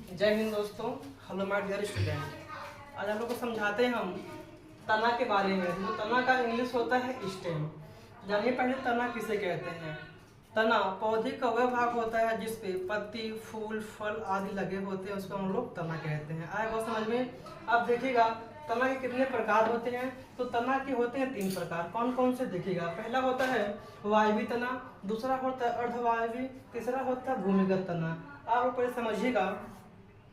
जय हिंद दोस्तों। Hello my dear student. आज हम लोग को समझाते हैं हम तना के बारे में। जो तना का इंग्लिश होता है स्टेम। जानिए पहले तना किसे कहते हैं। तना पौधे का वह भाग होता है जिसपे पत्ती, फूल, फल आदि लगे होते हैं, उसको हम लोग तना कहते हैं। आए बात समझ में। अब देखिएगा तना के कितने प्रकार होते हैं। तो तना के होते हैं 3 प्रकार। कौन कौन से देखिएगा। पहला होता है वायवीय तना, दूसरा होता है अर्धवायवीय, तीसरा होता है भूमिगत तना। आप पहले समझिएगा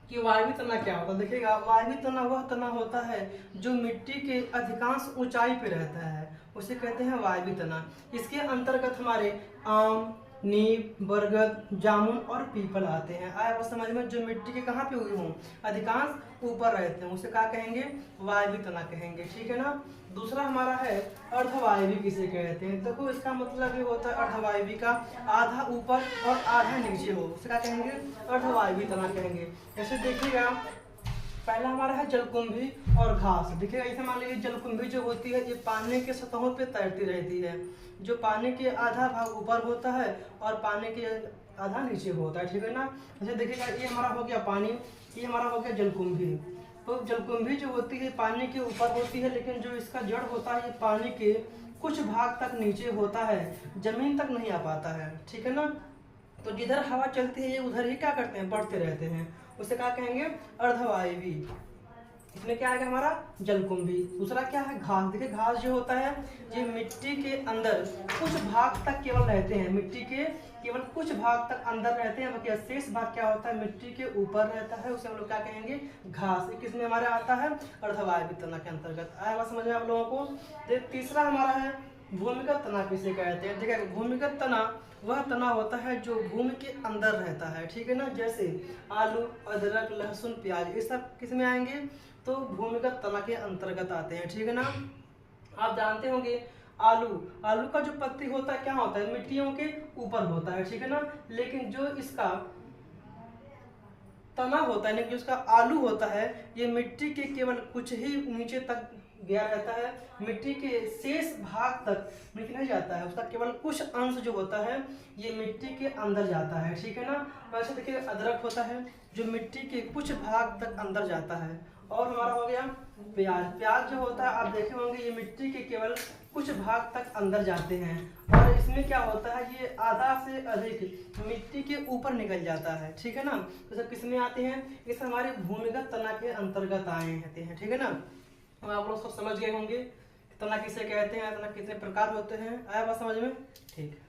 कि वायवीय तना क्या होता है। देखिएगा वायवीय तना वह तना होता है जो मिट्टी के अधिकांश ऊंचाई पे रहता है, उसे कहते हैं वायवीय तना। इसके अंतर्गत हमारे आम, नीम, बरगद, जामुन और पीपल आते हैं। आया बात समझ में। जो मिट्टी के कहाँ पे उगे हों, अधिकांश ऊपर रहते हैं, उसे क्या कहेंगे, वायवीय तना कहेंगे। ठीक है ना। दूसरा हमारा है अर्धवायवीय किसे कहते हैं। देखो इसका मतलब ये होता है अर्धवायवीय का आधा ऊपर और आधा नीचे हो, उसे क्या कहेंगे, अर्धवायवीय तना कहेंगे। जैसे देखिएगा पहला हमारा है जलकुंभी और घास। देखिएगा इसे मान लीजिए जलकुंभी जो होती है ये पानी के सतहों पे तैरती रहती है। जो पानी के आधा भाग ऊपर होता है और पानी के आधा नीचे होता है। ठीक है ना। जैसे देखिएगा ये हमारा हो गया पानी, ये हमारा हो गया जलकुंभी। तो जलकुंभी जो होती है पानी के ऊपर होती है, लेकिन जो इसका जड़ होता है ये पानी के कुछ भाग तक नीचे होता है, जमीन तक नहीं आ पाता है। ठीक है ना। तो जिधर हवा चलती है ये उधर ही क्या करते हैं, बढ़ते रहते हैं, उसे क्या कहेंगे, अर्धवायवीय। इसमें क्या आएगा हमारा जलकुंभी। दूसरा क्या है घास। देखिए घास जो होता है ये मिट्टी के अंदर कुछ भाग तक केवल रहते हैं, मिट्टी के केवल कुछ भाग तक अंदर रहते हैं, बाकी शेष भाग क्या होता है मिट्टी के ऊपर रहता है, उसे हम लोग क्या कहेंगे, घास। ये किसमें हमारा आता है, अर्धवायवीय तना के अंतर्गत। आया बात समझ में आप लोगों को। तीसरा हमारा है भूमिगत तना किसे कहते हैं। देखिए भूमिगत तना वह तना होता है जो भूमि के अंदर रहता है। ठीक है ना। जैसे आलू, अदरक, लहसुन, प्याज, ये सब किस में आएंगे, तो भूमिगत तना के अंतर्गत आते हैं। ठीक है ना। आप जानते होंगे आलू, आलू का जो पत्ती होता है क्या होता है, मिट्टियों के ऊपर होता है। ठीक है ना। लेकिन जो इसका तना होता है, जो उसका आलू होता है, ये मिट्टी के केवल कुछ ही नीचे तक गया रहता है, मिट्टी के शेष भाग तक नहीं जाता है। उसका केवल कुछ अंश जो होता है ये मिट्टी के अंदर जाता है। ठीक है ना। वैसे देखिए अदरक होता है जो मिट्टी के कुछ भाग तक अंदर जाता है। और हमारा हो गया प्याज। प्याज जो होता है आप देखे होंगे ये मिट्टी के केवल कुछ भाग तक अंदर जाते हैं, और इसमें क्या होता है ये आधा से अधिक मिट्टी के ऊपर निकल जाता है। ठीक है ना। तो सब किसमें आते हैं, इस हमारे भूमिगत तना के अंतर्गत आए हैं। ठीक है ना। अब आप लोग सब समझ गए होंगे तना किसे कहते हैं, तना कितने प्रकार होते हैं। आया बात समझ में। ठीक है।